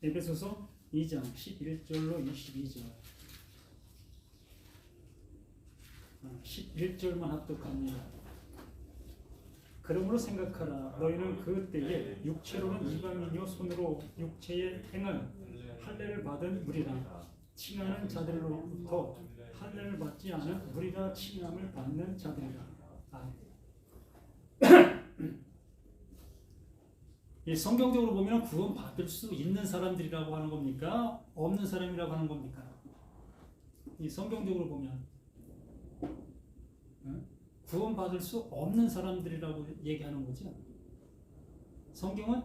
에베소서 2장 11절로 22절. 11절만 합독합니다. 그러므로 생각하라. 너희는 그때에 육체로는 이방인이요 손으로 육체의 행을 할례를 받은 무리라. 칭하는 자들로부터 할례를 받지 않은 무리라 칭함을 받는 자들이라. 이 성경적으로 보면 구원 받을 수 있는 사람들이라고 하는 겁니까? 없는 사람이라고 하는 겁니까? 이 성경적으로 보면 구원 받을 수 없는 사람들이라고 얘기하는 거죠. 성경은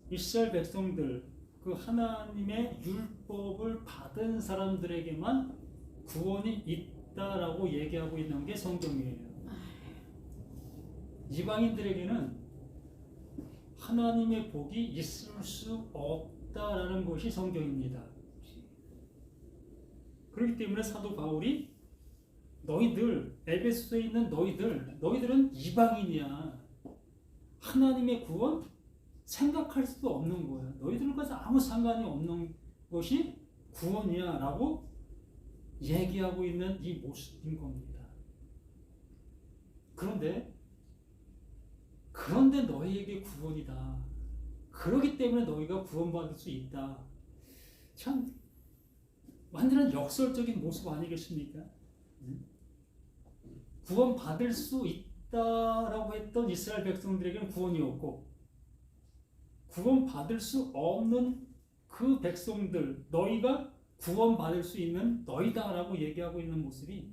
이스라엘 백성들, 그 하나님의 율법을 받은 사람들에게만 구원이 있다라고 얘기하고 있는 게 성경이에요. 이방인들에게는 하나님의 복이 있을 수 없다라는 것이 성경입니다. 그렇기 때문에 사도 바울이 너희들, 에베소에 있는 너희들은 이방인이야. 하나님의 구원 생각할 수도 없는 거야. 너희들과는 아무 상관이 없는 것이 구원이야 라고 얘기하고 있는 이 모습인 겁니다. 그런데 너희에게 구원이다. 그렇기 때문에 너희가 구원받을 수 있다. 참 완전한 역설적인 모습 아니겠습니까? 구원받을 수 있다라고 했던 이스라엘 백성들에게는 구원이 없고, 구원받을 수 없는 그 백성들, 너희가 구원받을 수 있는 너희다라고 얘기하고 있는 모습이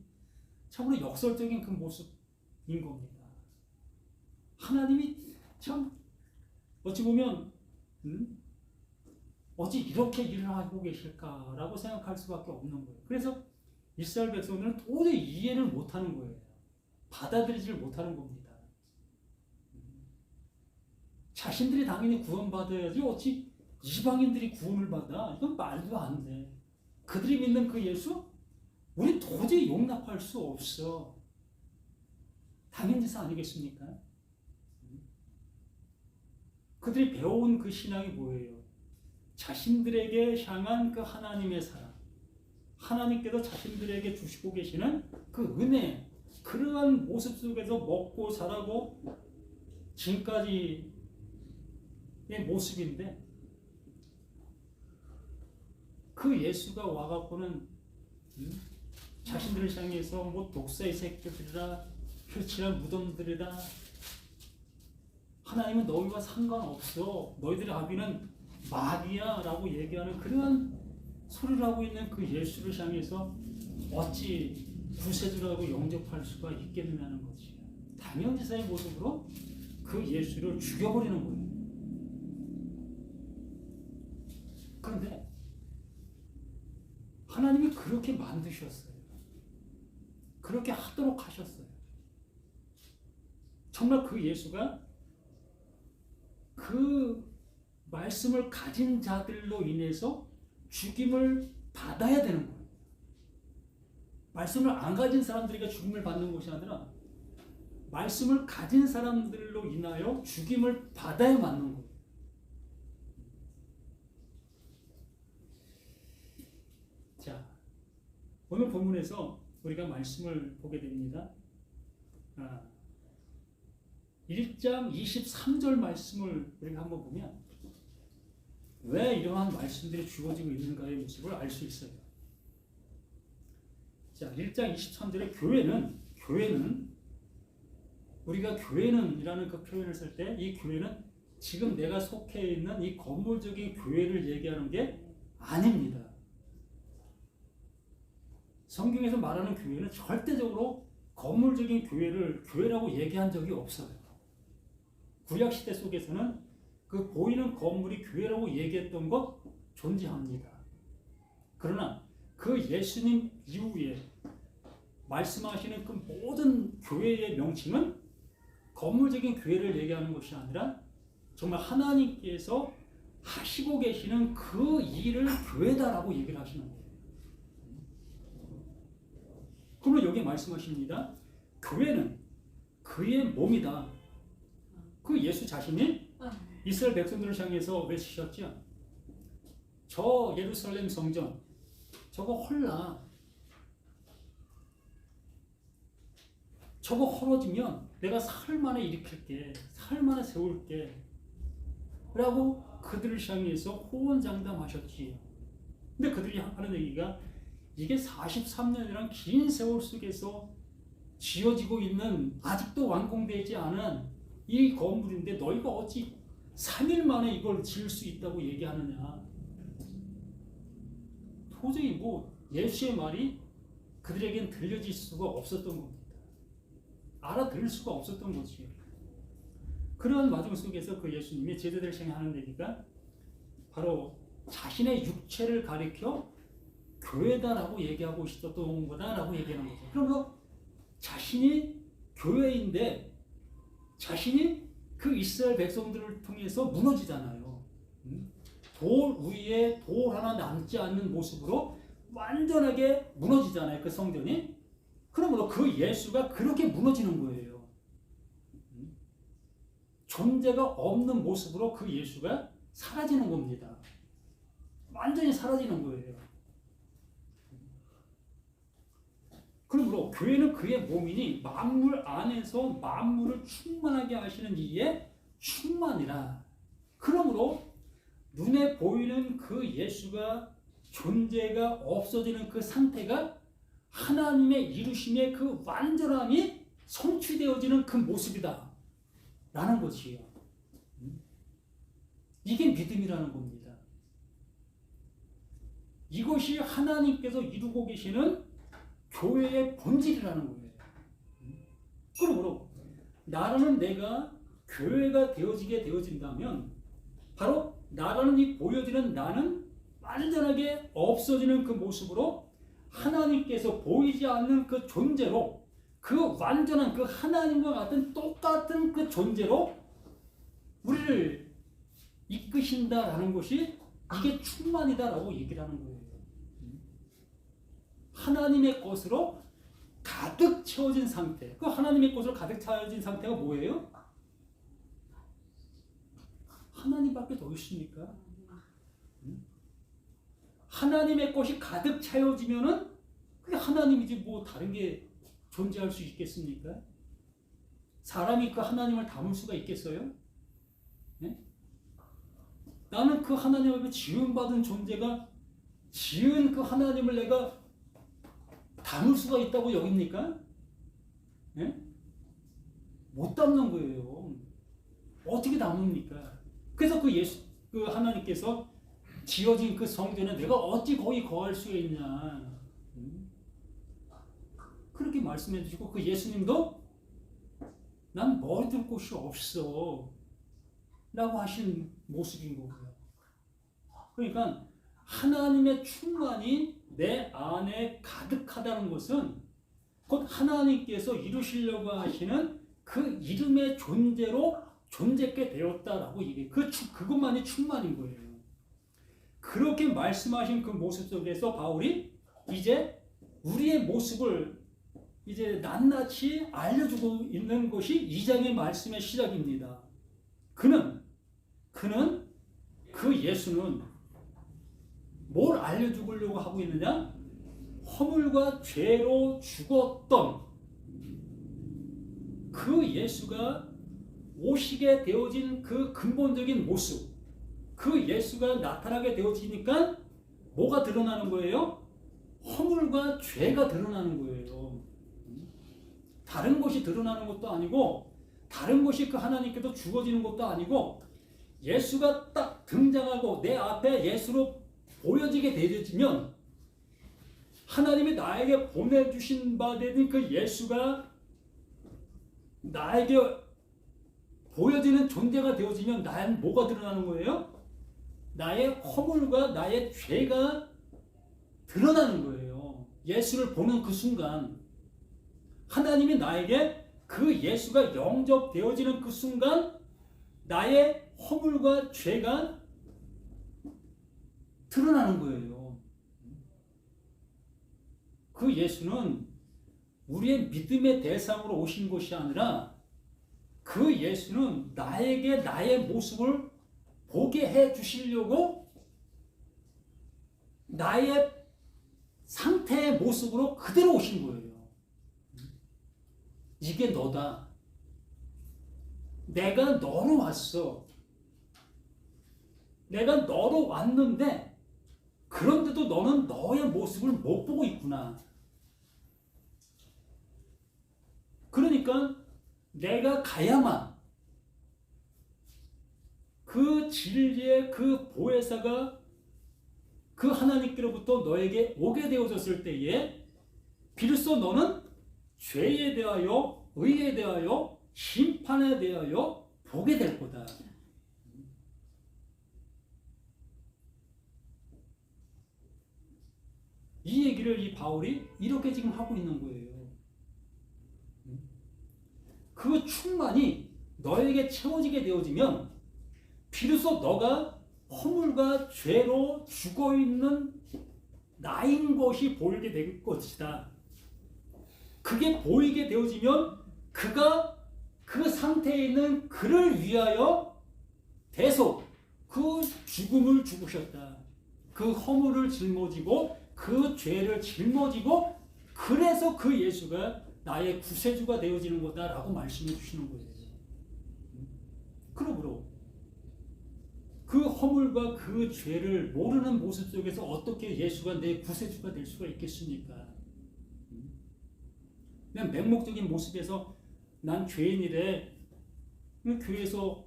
참으로 역설적인 그 모습인 겁니다. 하나님이 참 어찌 보면 어찌 이렇게 일을 하고 계실까라고 생각할 수밖에 없는 거예요. 그래서 이스라엘 백성들은 도저히 이해를 못하는 거예요. 받아들이지를 못하는 겁니다. 자신들이 당연히 구원받아야지 어찌 이방인들이 구원을 받아? 이건 말도 안 돼. 그들이 믿는 그 예수? 우리 도저히 용납할 수 없어. 당연지사 아니겠습니까? 그들이 배워온 그 신앙이 뭐예요? 자신들에게 향한 그 하나님의 사랑, 하나님께서 자신들에게 주시고 계시는 그 은혜, 그러한 모습 속에서 먹고 자라고 지금까지의 모습인데, 그 예수가 와갖고는 자신들을 향해서 뭐 독사의 새끼들이라, 혈칠한 무덤들이라, 하나님은 너희와 상관없어, 너희들의 아비는 마귀야 라고 얘기하는 그러한 소리를 하고 있는 그 예수를 향해서 어찌 구세주라고 영접할 수가 있겠느냐는 거지. 당연지사의 모습으로 그 예수를 죽여버리는 거예요. 그런데 하나님이 그렇게 만드셨어요. 그렇게 하도록 하셨어요. 정말 그 예수가 그 말씀을 가진 자들로 인해서 죽임을 받아야 되는 거예요. 말씀을 안 가진 사람들에게 죽임을 받는 것이 아니라 말씀을 가진 사람들로 인하여 죽임을 받아야 맞는 거예요. 자, 오늘 본문에서 우리가 말씀을 보게 됩니다. 1장 23절 말씀을 우리가 한번 보면 왜 이러한 말씀들이 주어지고 있는가의 모습을 알 수 있어요. 자, 1장 23절에 교회는 우리가 교회는 이라는 그 표현을 쓸 때 이 교회는 지금 내가 속해 있는 이 건물적인 교회를 얘기하는 게 아닙니다. 성경에서 말하는 교회는 절대적으로 건물적인 교회를 교회라고 얘기한 적이 없어요. 구약시대 속에서는 그 보이는 건물이 교회라고 얘기했던 것 존재합니다. 그러나 그 예수님 이후에 말씀하시는 그 모든 교회의 명칭은 건물적인 교회를 얘기하는 것이 아니라 정말 하나님께서 하시고 계시는 그 일을 교회다라고 얘기를 하시는 거예요. 그러면 여기 말씀하십니다. 교회는 그의 몸이다. 그 예수 자신이 이스라엘 백성들을 향해서 외치셨죠. 저 예루살렘 성전 저거 헐라. 저거 헐어지면 내가 사흘 만에 일으킬게. 사흘 만에 세울게. 라고 그들을 향해서 호언장담하셨지. 근데 그들이 하는 얘기가 이게 43년이란 긴 세월 속에서 지어지고 있는 아직도 완공되지 않은 이 건물인데 너희가 어찌 3일 만에 이걸 지을 수 있다고 얘기하느냐. 도저히 뭐 예수의 말이 그들에겐 들려질 수가 없었던 겁니다. 알아들을 수가 없었던 거지요. 그런 와중 속에서 그 예수님이 제자들을 향해 하는 얘기가 바로 자신의 육체를 가리켜 교회다라고 얘기하고 있었던 거다라고 얘기하는 거죠. 그러면 자신이 교회인데 자신이 그 이스라엘 백성들을 통해서 무너지잖아요. 돌 위에 돌 하나 남지 않는 모습으로 완전하게 무너지잖아요. 그 성전이. 그러므로 그 예수가 그렇게 무너지는 거예요. 존재가 없는 모습으로 그 예수가 사라지는 겁니다. 완전히 사라지는 거예요. 그러므로 교회는 그의 몸이니 만물 안에서 만물을 충만하게 하시는 이의 충만이라. 그러므로 눈에 보이는 그 예수가 존재가 없어지는 그 상태가 하나님의 이루심의 그 완전함이 성취되어지는 그 모습이다 라는 것이에요. 이게 믿음이라는 겁니다. 이것이 하나님께서 이루고 계시는 교회의 본질이라는 거예요. 그러므로 나라는 내가 교회가 되어지게 되어진다면 바로 나라는 이 보여지는 나는 완전하게 없어지는 그 모습으로 하나님께서 보이지 않는 그 존재로 그 완전한 그 하나님과 같은 똑같은 그 존재로 우리를 이끄신다라는 것이 이게 충만이다라고 얘기를 하는 거예요. 하나님의 것으로 가득 채워진 상태. 그 하나님의 것으로 가득 채워진 상태가 뭐예요? 하나님밖에 더 있습니까? 하나님의 것이 가득 채워지면은 그게 하나님이지 뭐 다른 게 존재할 수 있겠습니까? 사람이 그 하나님을 담을 수가 있겠어요? 네? 나는 그 하나님 앞에 지음받은 존재가 지은 그 하나님을 내가 담을 수가 있다고 여깁니까? 네? 못 담는 거예요. 어떻게 담습니까? 그래서 그 하나님께서 지어진 그 성전에 내가 어찌 거기 거할 수 있냐. 그렇게 말씀해 주시고 그 예수님도 난 머리둘 곳이 없어 라고 하신 모습인 거고요. 그러니까 하나님의 충만이 내 안에 가득하다는 것은 곧 하나님께서 이루시려고 하시는 그 이름의 존재로 존재케 되었다라고 얘기해요. 그것만이 충만인 거예요. 그렇게 말씀하신 그 모습 속에서 바울이 이제 우리의 모습을 이제 낱낱이 알려주고 있는 것이 2장의 말씀의 시작입니다. 그 예수는 뭘 알려주려고 하고 있느냐? 허물과 죄로 죽었던 그 예수가 오시게 되어진 그 근본적인 모습, 그 예수가 나타나게 되어지니까 뭐가 드러나는 거예요? 허물과 죄가 드러나는 거예요. 다른 것이 드러나는 것도 아니고 다른 것이 그 하나님께서 주어지는 것도 아니고 예수가 딱 등장하고 내 앞에 예수로 보여지게 되어지면 하나님이 나에게 보내주신 바 되는 그 예수가 나에게 보여지는 존재가 되어지면 나는 뭐가 드러나는 거예요? 나의 허물과 나의 죄가 드러나는 거예요. 예수를 보는 그 순간 하나님이 나에게 그 예수가 영접되어지는 그 순간 나의 허물과 죄가 드러나는 거예요. 그 예수는 우리의 믿음의 대상으로 오신 것이 아니라 그 예수는 나에게 나의 모습을 보게 해 주시려고 나의 상태의 모습으로 그대로 오신 거예요. 이게 너다. 내가 너로 왔어. 내가 너로 왔는데 그런데도 너는 너의 모습을 못 보고 있구나. 그러니까 내가 가야만 그 진리의 그 보혜사가 그 하나님께로부터 너에게 오게 되어졌을 때에 비로소 너는 죄에 대하여, 의에 대하여, 심판에 대하여 보게 될 거다. 이 얘기를 이 바울이 이렇게 지금 하고 있는 거예요. 그 충만이 너에게 채워지게 되어지면 비로소 너가 허물과 죄로 죽어있는 나인 것이 보이게 될 것이다. 그게 보이게 되어지면 그가 그 상태에 있는 그를 위하여 대속 그 죽음을 죽으셨다. 그 허물을 짊어지고 그 죄를 짊어지고 그래서 그 예수가 나의 구세주가 되어지는 거다라고 말씀해 주시는 거예요. 그러므로 그 허물과 그 죄를 모르는 모습 속에서 어떻게 예수가 내 구세주가 될 수가 있겠습니까? 그냥 맹목적인 모습에서 난 죄인이래. 교회에서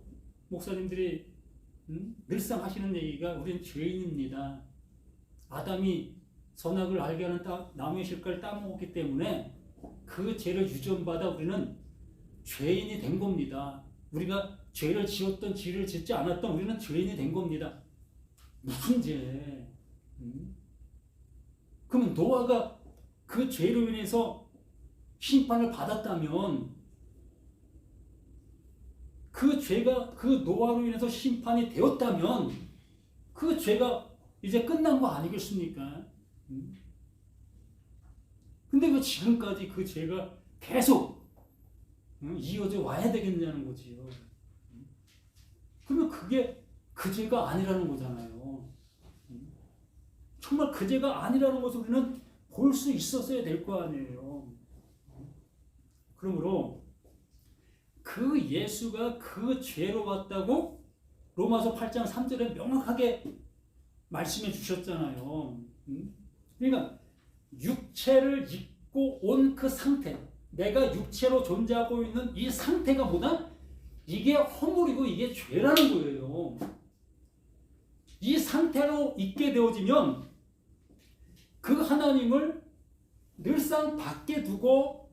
목사님들이 늘상 하시는 얘기가 우리는 죄인입니다. 아담이 선악을 알게 하는 나무의 실과를 따먹었기 때문에 그 죄를 유전받아 우리는 죄인이 된 겁니다. 우리가 죄를 지었던 죄를 짓지 않았던 우리는 죄인이 된 겁니다. 무슨 죄? 그러면 노아가 그 죄로 인해서 심판을 받았다면 그 죄가 그 노아로 인해서 심판이 되었다면 그 죄가 이제 끝난 거 아니겠습니까? 근데 왜 지금까지 그 죄가 계속 이어져 와야 되겠냐는 거지요. 그러면 그게 그 죄가 아니라는 거잖아요. 정말 그 죄가 아니라는 것을 우리는 볼 수 있었어야 될 거 아니에요. 그러므로 그 예수가 그 죄로 왔다고 로마서 8장 3절에 명확하게 말씀해 주셨잖아요. 그러니까 육체를 입고 온 그 상태, 내가 육체로 존재하고 있는 이 상태가 뭐다? 이게 허물이고 이게 죄라는 거예요. 이 상태로 있게 되어지면 그 하나님을 늘상 밖에 두고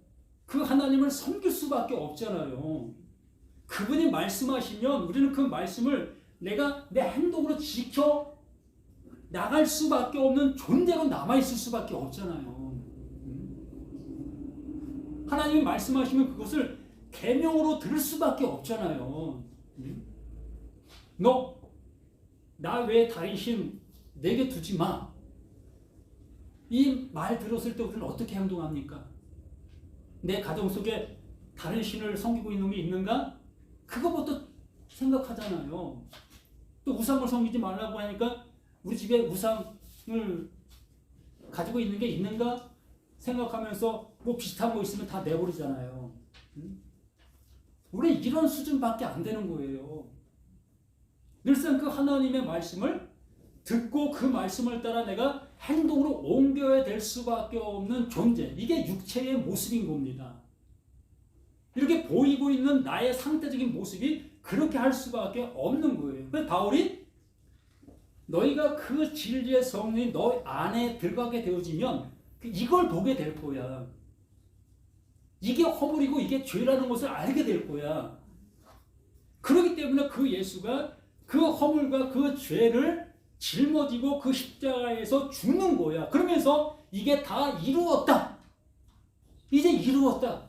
그 하나님을 섬길 수밖에 없잖아요. 그분이 말씀하시면 우리는 그 말씀을 내가 내 행동으로 지켜 나갈 수밖에 없는 존재로 남아있을 수밖에 없잖아요. 하나님이 말씀하시면 그것을 계명으로 들을 수밖에 없잖아요. 너 나 외에 다른 신 내게 두지 마. 이 말 들었을 때 우리는 어떻게 행동합니까? 내 가정 속에 다른 신을 섬기고 있는 게 있는가? 그거부터 생각하잖아요. 또 우상을 섬기지 말라고 하니까 우리 집에 우상을 가지고 있는 게 있는가? 생각하면서 뭐 비슷한 거 있으면 다 내버리잖아요. 우리 이런 수준밖에 안 되는 거예요. 늘상 그 하나님의 말씀을 듣고 그 말씀을 따라 내가 행동으로 옮겨야 될 수밖에 없는 존재. 이게 육체의 모습인 겁니다. 이렇게 보이고 있는 나의 상태적인 모습이 그렇게 할 수밖에 없는 거예요. 그래서 바울이 너희가 그 진리의 성령이 너 안에 들어가게 되어지면 이걸 보게 될 거야. 이게 허물이고 이게 죄라는 것을 알게 될 거야. 그렇기 때문에 그 예수가 그 허물과 그 죄를 짊어지고 그 십자가에서 죽는 거야. 그러면서 이게 다 이루었다. 이제 이루었다.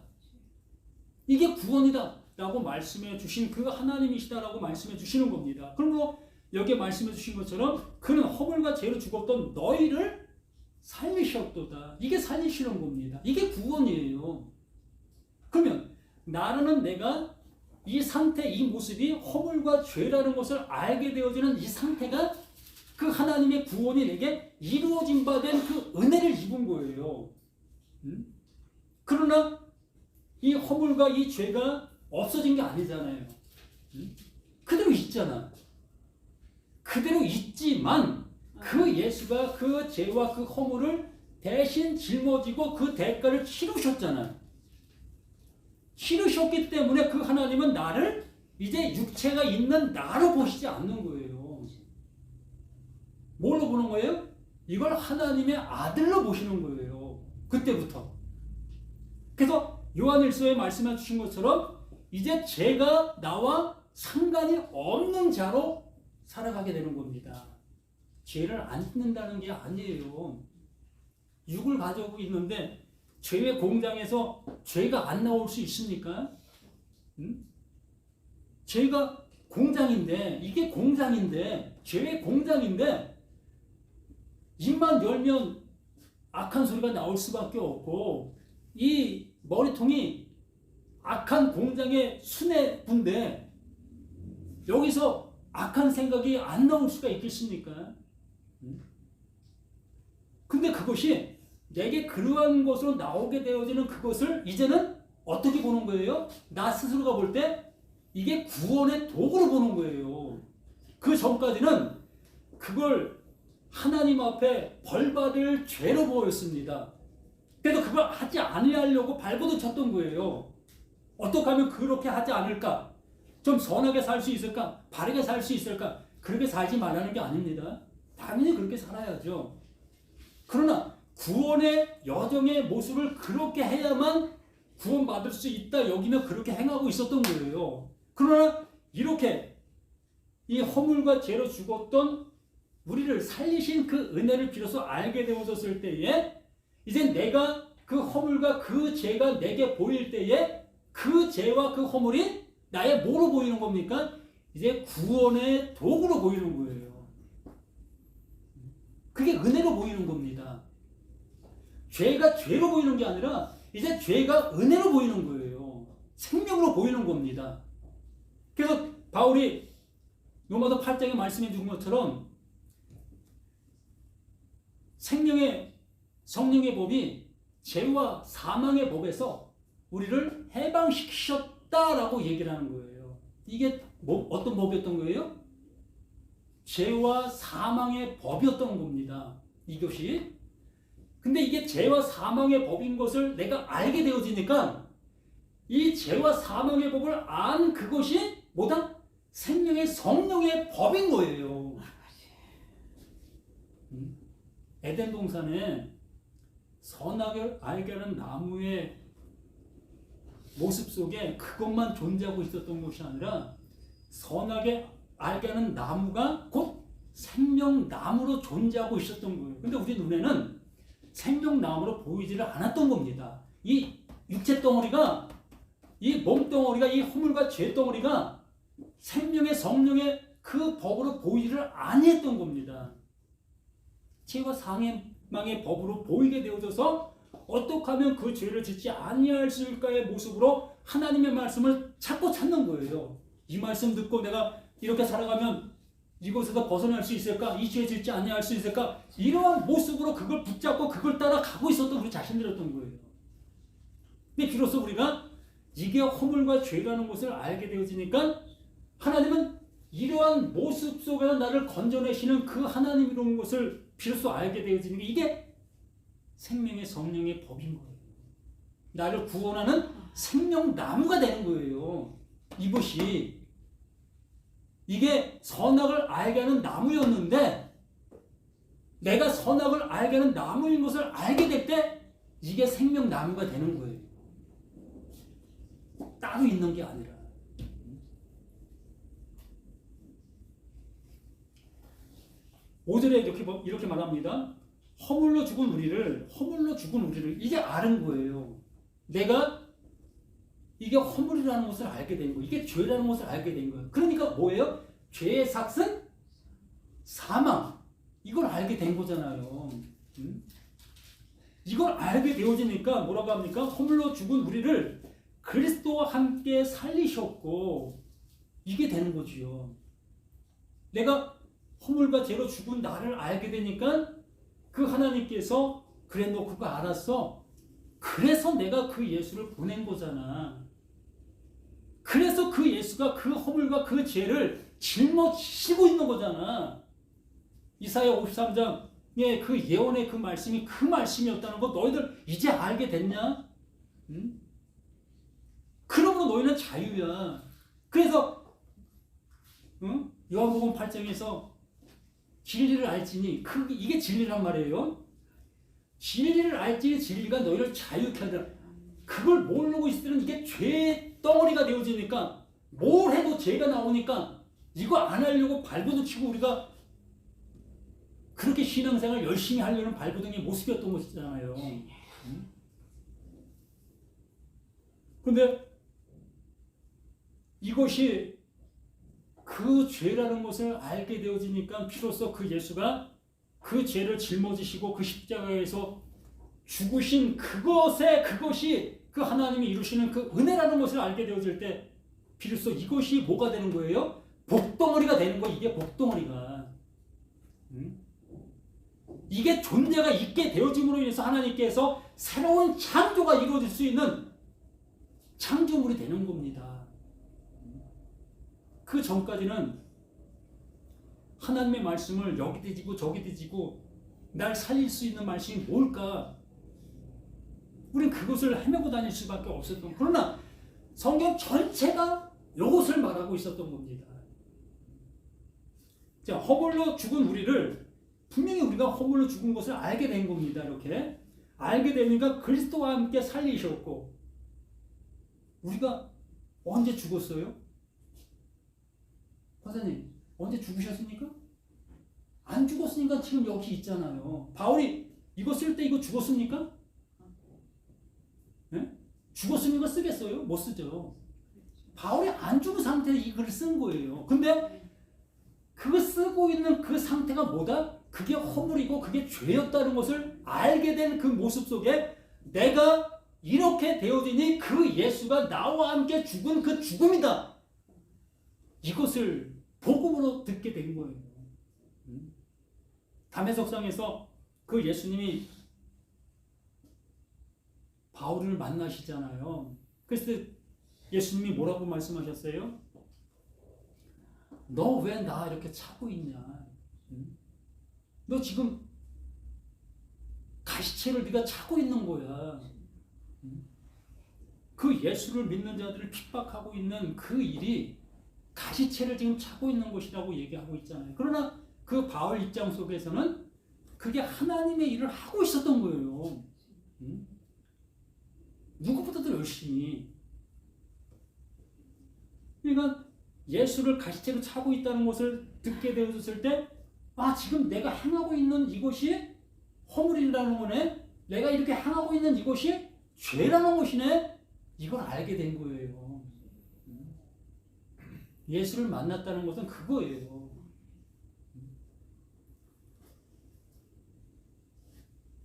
이게 구원이다. 라고 말씀해 주신 그 하나님이시다라고 말씀해 주시는 겁니다. 그리고 여기에 말씀해 주신 것처럼 그는 허물과 죄로 죽었던 너희를 살리셨도다. 이게 살리시는 겁니다. 이게 구원이에요. 그러면 나라는 내가 이 상태, 이 모습이 허물과 죄라는 것을 알게 되어지는 이 상태가 그 하나님의 구원이 내게 이루어진 바 된 그 은혜를 입은 거예요. 그러나 이 허물과 이 죄가 없어진 게 아니잖아요. 그대로 있잖아. 그대로 있지만 그 예수가 그 죄와 그 허물을 대신 짊어지고 그 대가를 치르셨잖아요. 치르셨기 때문에 그 하나님은 나를 이제 육체가 있는 나로 보시지 않는 거예요. 뭘로 보는 거예요? 이걸 하나님의 아들로 보시는 거예요. 그때부터. 그래서 요한일서에 말씀해 주신 것처럼 이제 죄가 나와 상관이 없는 자로 살아가게 되는 겁니다. 죄를 안 짓는다는 게 아니에요. 육을 가지고 있는데 죄의 공장에서 죄가 안 나올 수 있습니까? 죄가 공장인데, 이게 공장인데, 죄의 공장인데 입만 열면 악한 소리가 나올 수밖에 없고, 이 머리통이 악한 공장의 수뇌부인데 여기서 악한 생각이 안 나올 수가 있겠습니까? 근데 그것이 내게 그러한 것으로 나오게 되어지는 그것을 이제는 어떻게 보는 거예요? 나 스스로가 볼 때 이게 구원의 도구로 보는 거예요. 그 전까지는 그걸 하나님 앞에 벌받을 죄로 보였습니다. 그래서 그걸 하지 않으려고 발버둥 쳤던 거예요. 어떻게 하면 그렇게 하지 않을까? 좀 선하게 살 수 있을까? 바르게 살 수 있을까? 그렇게 살지 말라는 게 아닙니다. 당연히 그렇게 살아야죠. 그러나 구원의 여정의 모습을 그렇게 해야만 구원받을 수 있다 여기면 그렇게 행하고 있었던 거예요. 그러나 이렇게 이 허물과 죄로 죽었던 우리를 살리신 그 은혜를 비로소 알게 되어졌을 때에 이제 내가 그 허물과 그 죄가 내게 보일 때에 그 죄와 그 허물이 나의 뭐로 보이는 겁니까? 이제 구원의 도구로 보이는 거예요. 그게 은혜로 보이는 겁니다. 죄가 죄로 보이는 게 아니라 이제 죄가 은혜로 보이는 거예요. 생명으로 보이는 겁니다. 그래서 바울이 로마서 8장에 말씀해 준 것처럼 생명의 성령의 법이 죄와 사망의 법에서 우리를 해방시키셨다라고 얘기를 하는 거예요. 이게 어떤 법이었던 거예요? 죄와 사망의 법이었던 겁니다. 이것이. 근데 이게 죄와 사망의 법인 것을 내가 알게 되어지니까 이 죄와 사망의 법을 안 그것이 뭐다? 생명의 성령의 법인 거예요. 에덴 동산에 선악을 알게 하는 나무의 모습 속에 그것만 존재하고 있었던 것이 아니라 선악을 알게 하는 나무가 곧 생명나무로 존재하고 있었던 거예요. 근데 우리 눈에는 생명나무로 보이지를 않았던 겁니다. 이 육체 덩어리가, 이 몸덩어리가, 이 허물과 죄 덩어리가 생명의 성령의 그 법으로 보이지를 아니했던 겁니다. 죄와 사망의 법으로 보이게 되어져서 어떻게 하면 그 죄를 짓지 아니할 수 있을까의 모습으로 하나님의 말씀을 찾고 찾는 거예요. 이 말씀 듣고 내가 이렇게 살아가면 이곳에서 벗어날 수 있을까? 이 죄 짓지 아니할 수 있을까? 이러한 모습으로 그걸 붙잡고 그걸 따라 가고 있었던 우리 자신들이었던 거예요. 근데 비로소 우리가 이게 허물과 죄라는 것을 알게 되어지니까 하나님은 이러한 모습 속에서 나를 건져내시는 그 하나님이라는 것을 비로소 알게 되어지는 게 이게 생명의 성령의 법인 거예요. 나를 구원하는 생명나무가 되는 거예요. 이것이 이게 선악을 알게 하는 나무였는데 내가 선악을 알게 하는 나무인 것을 알게 될 때 이게 생명나무가 되는 거예요. 따로 있는 게 아니라. 5절에 이렇게 말합니다. 허물로 죽은 우리를 이제 아는 거예요. 내가 이게 허물이라는 것을 알게 된 거예요. 이게 죄라는 것을 알게 된 거예요. 그러니까 뭐예요? 죄의 삭은 사망. 이걸 알게 된 거잖아요. 이걸 알게 되어지니까 뭐라고 합니까? 허물로 죽은 우리를 그리스도와 함께 살리셨고 이게 되는 거지요. 내가 허물과 죄로 죽은 나를 알게 되니까 그 하나님께서 그래 너 그거 알았어? 그래서 내가 그 예수를 보낸 거잖아. 그래서 그 예수가 그 허물과 그 죄를 짊어지고 있는 거잖아. 이사야 53장에 그 예언의 그 말씀이 그 말씀이었다는 거 너희들 이제 알게 됐냐? 응? 그러므로 너희는 자유야. 그래서 응? 요한복음 8장에서 진리를 알지니 이게 진리란 말이에요. 진리를 알지니 진리가 너희를 자유케 하더라. 그걸 모르고 있을 때는 이게 죄 덩어리가 되어지니까 뭘 해도 죄가 나오니까 이거 안 하려고 발버둥 치고 우리가 그렇게 신앙생활 열심히 하려는 발버둥의 모습이었던 것이잖아요. 그런데 이것이 그 죄라는 것을 알게 되어지니까 비로소 그 예수가 그 죄를 짊어지시고 그 십자가에서 죽으신 그것이 그 하나님이 이루시는 그 은혜라는 것을 알게 되어질 때 비로소 이것이 뭐가 되는 거예요? 복덩어리가 되는 거예요. 이게 복덩어리가. 이게 존재가 있게 되어짐으로 인해서 하나님께서 새로운 창조가 이루어질 수 있는 창조물이 되는 겁니다. 그 전까지는 하나님의 말씀을 여기 뒤지고 저기 뒤지고 날 살릴 수 있는 말씀이 뭘까? 우리는 그것을 헤매고 다닐 수밖에 없었던. 그러나 성경 전체가 이것을 말하고 있었던 겁니다. 자, 허물로 죽은 우리를 분명히 우리가 허물로 죽은 것을 알게 된 겁니다. 이렇게 알게 되니까 그리스도와 함께 살리셨고 우리가 언제 죽었어요? 박사님 언제 죽으셨습니까? 안 죽었으니까 지금 여기 있잖아요. 바울이 이거 쓸 때 이거 죽었습니까? 네? 죽었으면 이거 쓰겠어요? 못 쓰죠. 바울이 안 죽은 상태에서 이 글을 쓴 거예요. 근데 그거 쓰고 있는 그 상태가 뭐다? 그게 허물이고 그게 죄였다는 것을 알게 된 그 모습 속에 내가 이렇게 되어지니 그 예수가 나와 함께 죽은 그 죽음이다. 이것을 복음으로 듣게 된 거예요. 담에석상에서 그 예수님이 바울을 만나시잖아요. 그래서 예수님이 뭐라고 말씀하셨어요? 너 왜 나 이렇게 차고 있냐? 너 지금 가시채를 네가 차고 있는 거야. 그 예수를 믿는 자들을 핍박하고 있는 그 일이 가시채를 지금 차고 있는 것이라고 얘기하고 있잖아요. 그러나 그 바울 입장 속에서는 그게 하나님의 일을 하고 있었던 거예요. 누구보다도 열심히. 그러니까 예수를 가시채로 차고 있다는 것을 듣게 되었을 때 지금 내가 행하고 있는 이것이 허물이라는 거네. 내가 이렇게 행하고 있는 이것이 죄라는 것이네. 이걸 알게 된 거예요. 예수를 만났다는 것은 그거예요.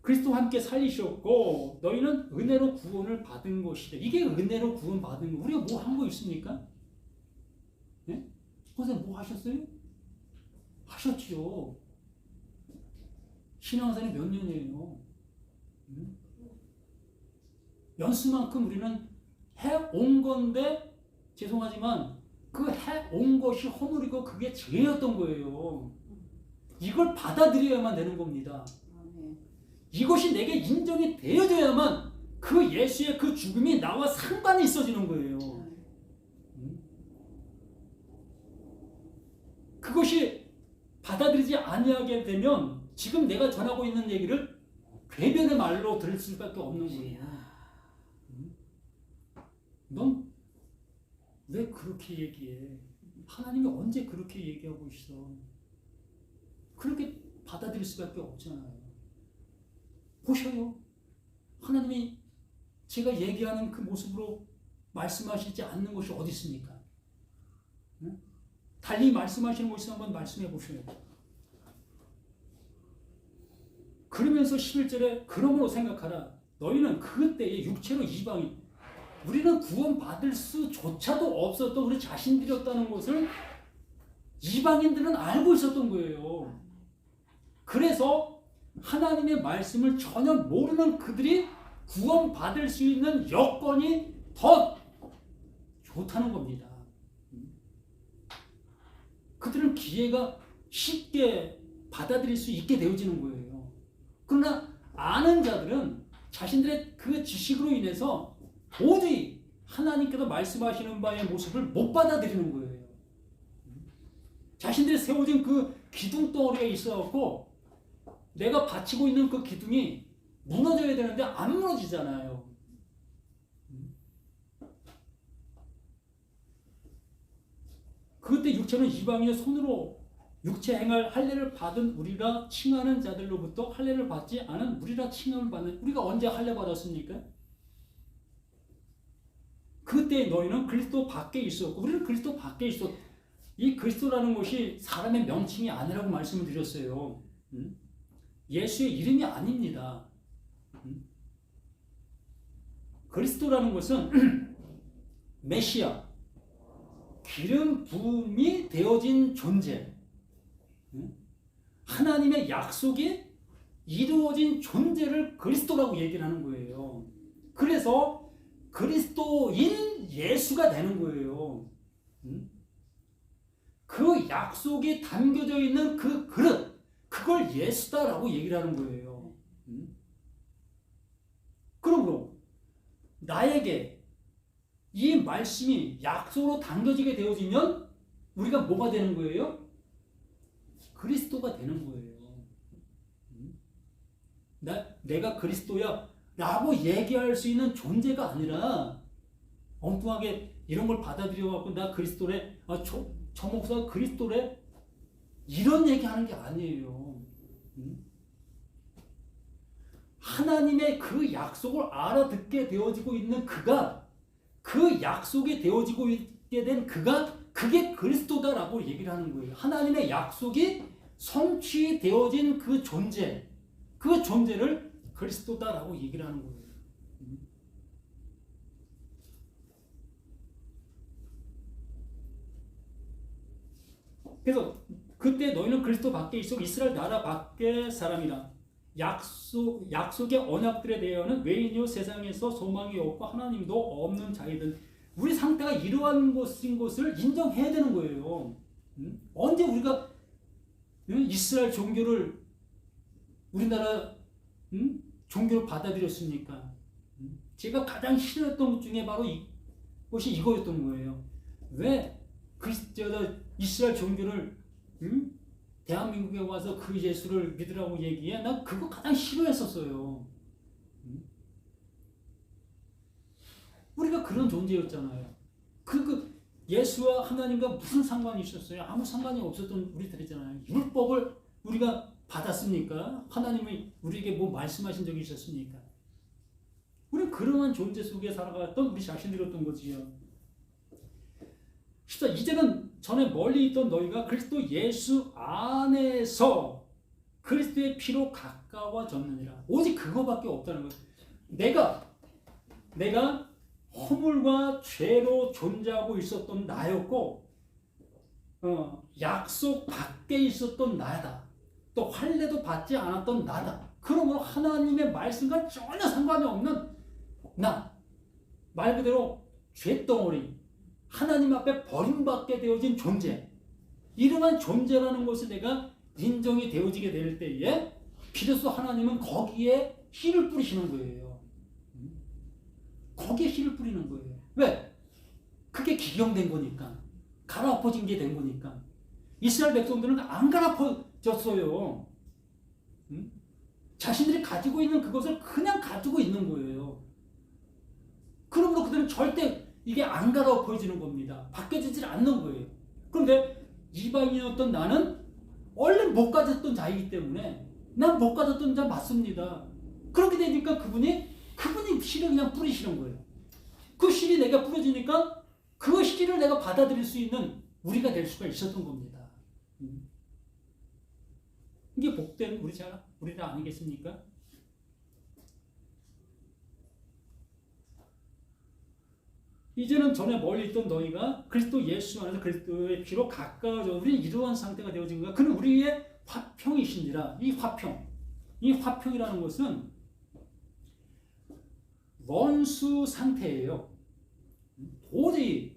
그리스도와 함께 살리셨고 너희는 은혜로 구원을 받은 것이다. 이게 은혜로 구원 받은 거. 우리가 뭐 한 거 있습니까? 네? 선생님 뭐 하셨어요? 하셨죠. 신앙생활이 몇 년이에요? 연수만큼 우리는 해온 건데 죄송하지만 그 해온 것이 허물이고 그게 죄였던 거예요. 이걸 받아들여야만 되는 겁니다. 이것이 내게 인정이 되어져야만 그 예수의 그 죽음이 나와 상관이 있어지는 거예요. 그것이 받아들이지 아니하게 되면 지금 내가 전하고 있는 얘기를 궤변의 말로 들을 수밖에 없는 거예요. 넌 왜 그렇게 얘기해? 하나님이 언제 그렇게 얘기하고 있어? 그렇게 받아들일 수밖에 없잖아요. 보셔요. 하나님이 제가 얘기하는 그 모습으로 말씀하시지 않는 것이 어디 있습니까? 응? 달리 말씀하시는 것이 한번 말씀해 보셔요. 그러면서 11절에 그러므로 생각하라. 너희는 그때의 육체로 이방인 우리는 구원받을 수조차도 없었던 우리 자신들이었다는 것을 이방인들은 알고 있었던 거예요. 그래서 하나님의 말씀을 전혀 모르는 그들이 구원받을 수 있는 여건이 더 좋다는 겁니다. 그들은 기회가 쉽게 받아들일 수 있게 되어지는 거예요. 그러나 아는 자들은 자신들의 그 지식으로 인해서 도저히 하나님께서 말씀하시는 바의 모습을 못 받아들이는 거예요. 자신들이 세워진 그 기둥 덩어리가 있어갖고 내가 받치고 있는 그 기둥이 무너져야 되는데 안 무너지잖아요. 그때 육체는 이방인의 손으로 육체 행할 할례를 받은 우리가 칭하는 자들로부터 할례를 받지 않은 우리라 칭함을 받는, 우리가 언제 할례 받았습니까? 그때 너희는 그리스도 밖에 있었고 우리는 그리스도 밖에 있었. 이 그리스도라는 것이 사람의 명칭이 아니라고 말씀을 드렸어요. 예수의 이름이 아닙니다. 그리스도라는 것은 메시아, 기름 부음이 되어진 존재, 하나님의 약속이 이루어진 존재를 그리스도라고 얘기를 하는 거예요. 그래서 그리스도인 예수가 되는 거예요. 그 약속이 담겨져 있는 그 그릇, 그걸 예수다라고 얘기를 하는 거예요. 그러므로 나에게 이 말씀이 약속으로 담겨지게 되어지면 우리가 뭐가 되는 거예요? 그리스도가 되는 거예요. 내가 그리스도야 라고 얘기할 수 있는 존재가 아니라 엉뚱하게 이런 걸 받아들여갖고 나 그리스도래, 저 목사가 그리스도래, 이런 얘기하는 게 아니에요. 하나님의 그 약속을 알아듣게 되어지고 있는 그가, 그 약속이 되어지고 있게 된 그가, 그게 그리스도다라고 얘기를 하는 거예요. 하나님의 약속이 성취되어진 그 존재, 그 존재를 그리스도다라고 얘기를 하는 거예요. 그래서 그때 너희는 그리스도 밖에 있어 이스라엘 나라 밖의 사람이라. 약속의 언약들에 대하여는 외인이요 세상에서 소망이 없고 하나님도 없는 자이든 우리 상태가 이러한 것인 것을 인정해야 되는 거예요. 언제 우리가 이스라엘 종교를 우리나라 종교를 받아들였습니까? 제가 가장 싫어했던 것 중에 바로 이것이 이거였던 거예요. 왜 이스라엘 종교를 대한민국에 와서 그 예수를 믿으라고 얘기해? 난 그거 가장 싫어했었어요. 우리가 그런 존재였잖아요. 예수와 하나님과 무슨 상관이 있었어요? 아무 상관이 없었던 우리들이잖아요. 율법을 우리가 받았습니까? 하나님이 우리에게 뭐 말씀하신 적이 있었습니까? 우리는 그러한 존재 속에 살아갔던 우리 자신들이었던 거지요. 이제는 전에 멀리 있던 너희가 그리스도 예수 안에서 그리스도의 피로 가까워졌느니라. 오직 그거밖에 없다는 거예요. 내가 허물과 죄로 존재하고 있었던 나였고, 약속 밖에 있었던 나다. 또 할례도 받지 않았던 나다. 그러므로 하나님의 말씀과 전혀 상관이 없는 나, 말 그대로 죄덩어리, 하나님 앞에 버림받게 되어진 존재, 이러한 존재라는 것을 내가 인정이 되어지게 될 때에 비로소 하나님은 거기에 씨를 뿌리시는 거예요. 거기에 씨를 뿌리는 거예요. 왜? 그게 기경된 거니까, 갈아엎어진 게 된 거니까. 이스라엘 백성들은 안 갈아엎어졌어요. 자신들이 가지고 있는 그것을 그냥 가지고 있는 거예요. 그러므로 그들은 절대 이게 안 갈아엎어지는 겁니다. 바뀌어지질 않는 거예요. 그런데 이방인이었던 나는 원래 못 가졌던 자이기 때문에 난 못 가졌던 자 맞습니다. 그렇게 되니까 그분이 씨를 그냥 뿌리시는 거예요. 그 씨를 내가 뿌려지니까 그 씨를 내가 받아들일 수 있는 우리가 될 수가 있었던 겁니다. 이게 복된 우리가 아니겠습니까? 이제는 전에 멀리 있던 너희가 그리스도 예수 안에서 그리스도의 피로 가까워져 우리는 이러한 상태가 되어진 거야. 그는 우리의 화평이신지라. 이 화평이라는 것은 원수 상태예요. 도저히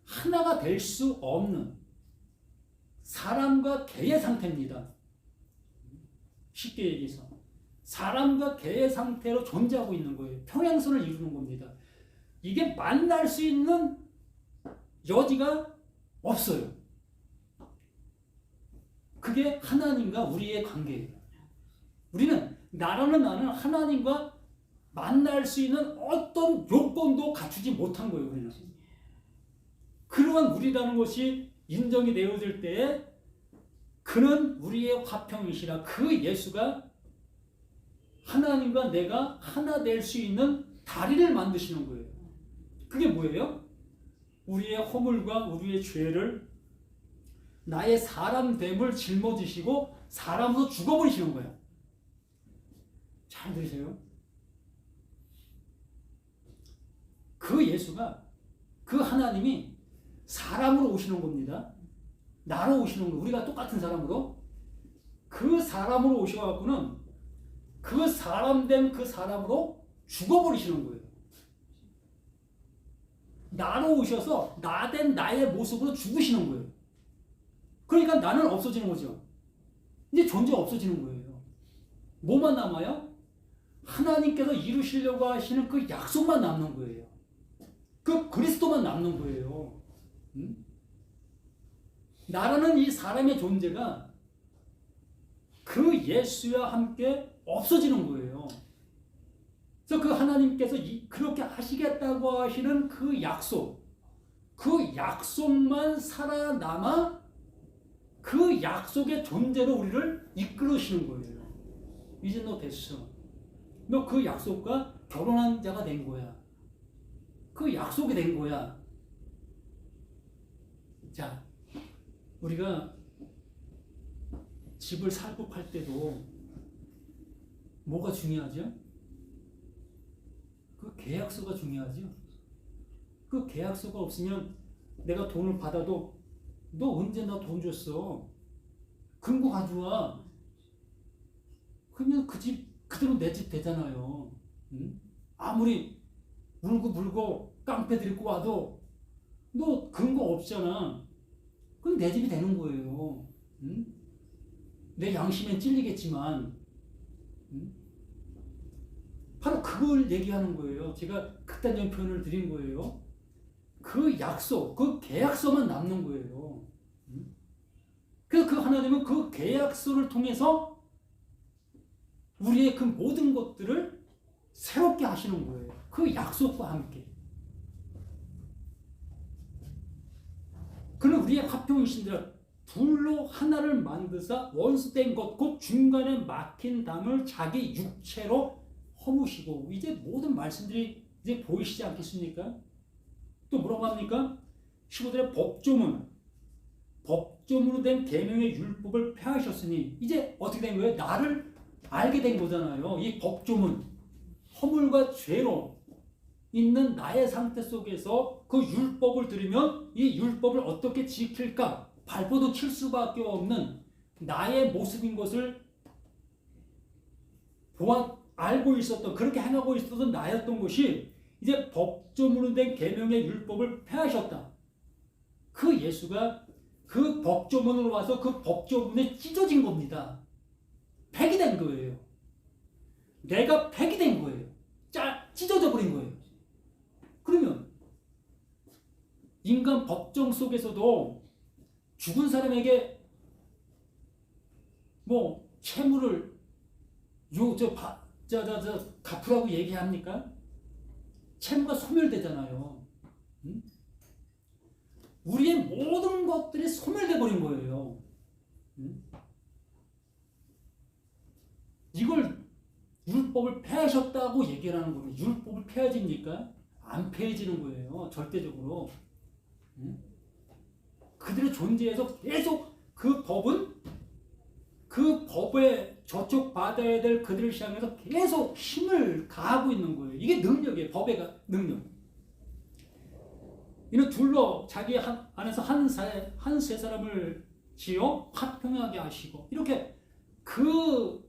하나가 될 수 없는 사람과 개의 상태입니다. 쉽게 얘기해서 사람과 개의 상태로 존재하고 있는 거예요. 평행선을 이루는 겁니다. 이게 만날 수 있는 여지가 없어요. 그게 하나님과 우리의 관계예요. 우리는 나라는 하나님과 만날 수 있는 어떤 요건도 갖추지 못한 거예요. 우리는. 그러한 우리라는 것이 인정이 되어질 때에 그는 우리의 화평이시라. 그 예수가 하나님과 내가 하나 될 수 있는 다리를 만드시는 거예요. 그게 뭐예요? 우리의 허물과 우리의 죄를 나의 사람됨을 짊어지시고 사람으로 죽어버리시는 거예요. 잘 들으세요. 그 예수가 그 하나님이 사람으로 오시는 겁니다. 나로 오시는 거예요. 우리가 똑같은 사람으로 그 사람으로 오셔갖고는 그 사람된 그 사람으로 죽어버리시는 거예요. 나로 오셔서 나된 나의 모습으로 죽으시는 거예요. 그러니까 나는 없어지는 거죠. 이제 존재가 없어지는 거예요. 뭐만 남아요? 하나님께서 이루시려고 하시는 그 약속만 남는 거예요. 그 그리스도만 남는 거예요. 나라는 이 사람의 존재가 그 예수와 함께 없어지는 거예요. 그래서 그 하나님께서 그렇게 하시겠다고 하시는 그 약속만 살아남아 그 약속의 존재로 우리를 이끌으시는 거예요. 이제 너 됐어. 너 그 약속과 결혼한 자가 된 거야. 그 약속이 된 거야. 자, 우리가 집을 살고 팔 때도 뭐가 중요하죠? 그 계약서가 중요하죠. 그 계약서가 없으면 내가 돈을 받아도 너 언제 나 돈 줬어? 근거 가져와. 그러면 그 집 그대로 내 집 되잖아요. 응? 아무리 울고 깡패 들고 와도 너 근거 없잖아. 그럼 내 집이 되는 거예요. 응? 내 양심엔 찔리겠지만 바로 그걸 얘기하는 거예요. 제가 극단적인 표현을 드린 거예요. 그 약속, 그 계약서만 남는 거예요. 그래서 그 하나님은 그 계약서를 통해서 우리의 그 모든 것들을 새롭게 하시는 거예요. 그 약속과 함께. 그는 우리의 화평이신들 둘로 하나를 만드사 원수된 것 곧 중간에 막힌 담을 자기 육체로 허무시고. 이제 모든 말씀들이 이제 보이시지 않겠습니까? 또 뭐라고 합니까? 15절에 법조문으로 된 계명의 율법을 폐하셨으니. 이제 어떻게 된 거예요? 나를 알게 된 거잖아요. 이 법조문, 허물과 죄로 있는 나의 상태 속에서 그 율법을 들으면 이 율법을 어떻게 지킬까? 발버둥 칠 수밖에 없는 나의 모습인 것을 알고 있었던, 그렇게 행하고 있었던 나였던 것이 이제 법조문으로 된 계명의 율법을 폐하셨다. 그 예수가 그 법조문으로 와서 그 법조문에 찢어진 겁니다. 폐기된 거예요. 내가 폐기된 거예요. 찢어져 버린 거예요. 그러면 인간 법정 속에서도 죽은 사람에게 뭐 채무를 갚으라고 얘기합니까? 채무가 소멸되잖아요. 우리의 모든 것들이 소멸돼 버린 거예요. 이걸 율법을 폐하셨다고 얘기를 하는 겁니다. 율법을 폐해집니까? 안 폐해지는 거예요. 절대적으로. 그들의 존재에서 계속 그 법은 그 법에 저촉받아야 될 그들을 향해서 계속 힘을 가하고 있는 거예요. 이게 능력이에요. 법의 능력. 이는 둘로 자기 안에서 한 세 사람을 지어 화평하게 하시고 이렇게 그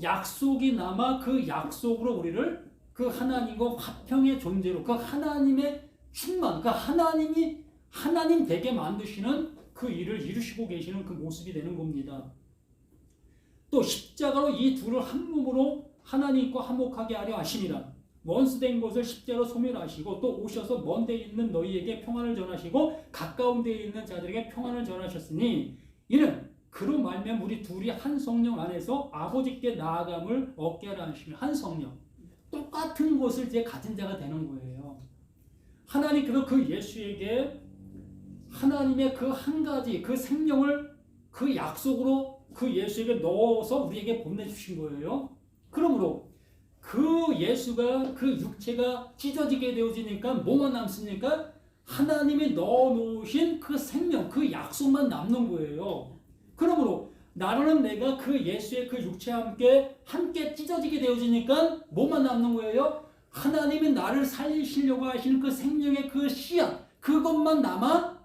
약속이 남아 그 약속으로 우리를 그 하나님과 화평의 존재로 그 하나님의 충만 그 하나님이 하나님 되게 만드시는 그 일을 이루시고 계시는 그 모습이 되는 겁니다. 또 십자가로 이 둘을 한 몸으로 하나님과 화목하게 하려 하심이라. 원수된 것을 십자로 소멸하시고 또 오셔서 먼 데 있는 너희에게 평안을 전하시고 가까운 데에 있는 자들에게 평안을 전하셨으니 이는 그로 말미암아 우리 둘이 한 성령 안에서 아버지께 나아감을 얻게 하려 하시며 한 성령 똑같은 것을 이제 가진 자가 되는 거예요. 하나님께서 그 예수에게 하나님의 그 한 가지 그 생명을 그 약속으로 그 예수에게 넣어서 우리에게 보내주신 거예요. 그러므로 그 예수가 그 육체가 찢어지게 되어지니까 뭐만 남습니까? 하나님이 넣어놓으신 그 생명 그 약속만 남는 거예요. 그러므로 나라는 내가 그 예수의 그 육체와 함께 찢어지게 되어지니까 뭐만 남는 거예요? 하나님이 나를 살리시려고 하시는 그 생명의 그 씨앗 그것만 남아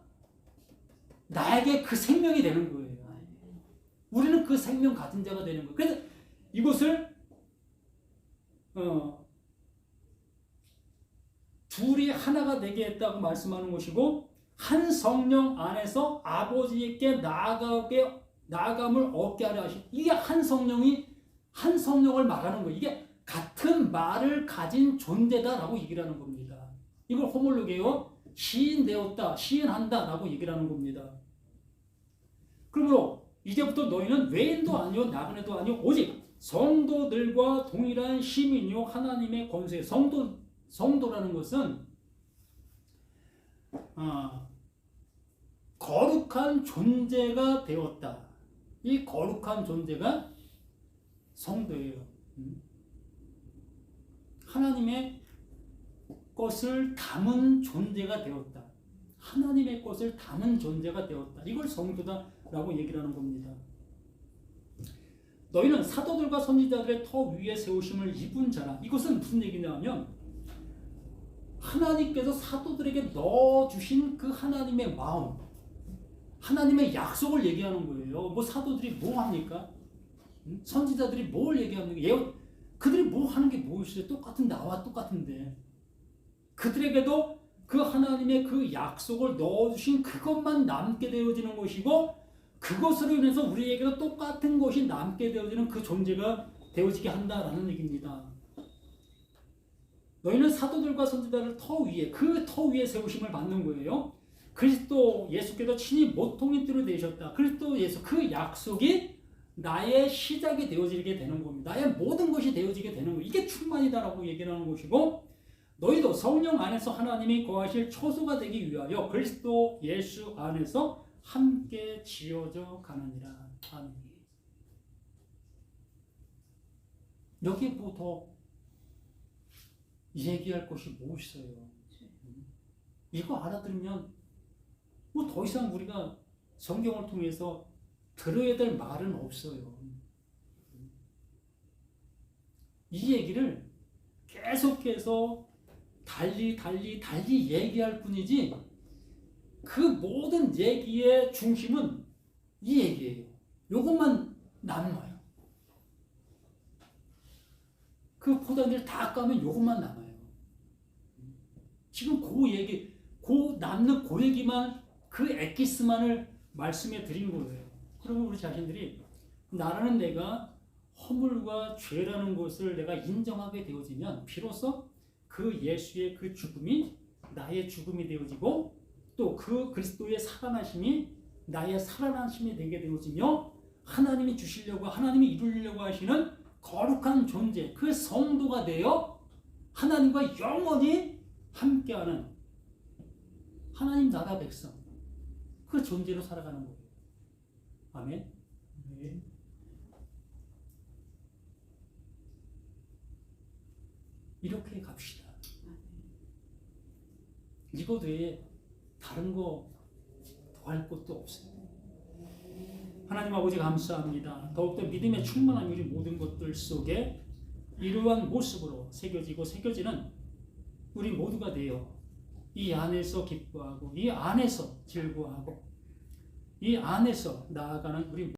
나에게 그 생명이 되는 거예요. 우리는 그 생명 가진 자가 되는 거예요. 그래서 이것을 둘이 하나가 되게 했다고 말씀하는 것이고 한 성령 안에서 아버지께 나아감을 얻게 하려 하시. 이게 한 성령을 말하는 거예요. 이게 같은 말을 가진 존재다라고 얘기를 하는 겁니다. 이걸 호몰로게요. 시인되었다, 시인한다라고 얘기를 하는 겁니다. 그러므로 이제부터 너희는 외인도 아니요 나그네도 아니요 오직 성도들과 동일한 시민이요 하나님의 권세. 성도라는 것은 거룩한 존재가 되었다. 이 거룩한 존재가 성도예요. 하나님의 것을 담은 존재가 되었다. 하나님의 것을 담은 존재가 되었다. 이걸 성도다라고 얘기를 하는 겁니다. 너희는 사도들과 선지자들의 터 위에 세우심을 입은 자라. 이것은 무슨 얘기냐면 하나님께서 사도들에게 넣어주신 그 하나님의 마음, 하나님의 약속을 얘기하는 거예요. 뭐 사도들이 뭐 합니까? 선지자들이 뭘 얘기합니까? 그들이 뭐 하는 게 뭐 있어요? 나와 똑같은데. 그들에게도 그 하나님의 그 약속을 넣어주신 그것만 남게 되어지는 것이고 그것으로 인해서 우리에게도 똑같은 것이 남게 되어지는 그 존재가 되어지게 한다라는 얘기입니다. 너희는 사도들과 선지자를 터 위에 그 터 위에 세우심을 받는 거예요. 그리스도 예수께서 친히 모통인 뜰을 내셨다. 그리스도 예수 그 약속이 나의 시작이 되어지게 되는 겁니다. 나의 모든 것이 되어지게 되는 거예요. 이게 충만이다라고 얘기를 하는 것이고 너희도 성령 안에서 하나님이 거하실 초소가 되기 위하여 그리스도 예수 안에서 함께 지어져 가느니라. 아멘. 여기에 뭐 더 얘기할 것이 뭐 있어요? 이거 알아들으면 뭐 더 이상 우리가 성경을 통해서 들어야 될 말은 없어요. 이 얘기를 계속해서 달리 얘기할 뿐이지 그 모든 얘기의 중심은 이 얘기예요. 요것만 남아요. 그 포단지를 다 까면 요것만 남아요. 지금 남는 그 얘기만 그 엑기스만을 말씀해 드린 거예요. 그러면 우리 자신들이 나라는 내가 허물과 죄라는 것을 내가 인정하게 되어지면 비로소 그 예수의 그 죽음이 나의 죽음이 되어지고 또 그 그리스도의 살아나심이 나의 살아나심이 되게 되어지며 하나님이 주시려고 하나님이 이루려고 하시는 거룩한 존재 그 성도가 되어 하나님과 영원히 함께하는 하나님 나라 백성 그 존재로 살아가는 거예요. 아멘. 네. 이렇게 갑시다. 이거 외에 다른 거 더 할 것도 없어요. 하나님 아버지 감사합니다. 더욱더 믿음의 충만한 우리 모든 것들 속에 이러한 모습으로 새겨지고 새겨지는 우리 모두가 되어 이 안에서 기뻐하고 이 안에서 즐거워하고 이 안에서 나아가는 우리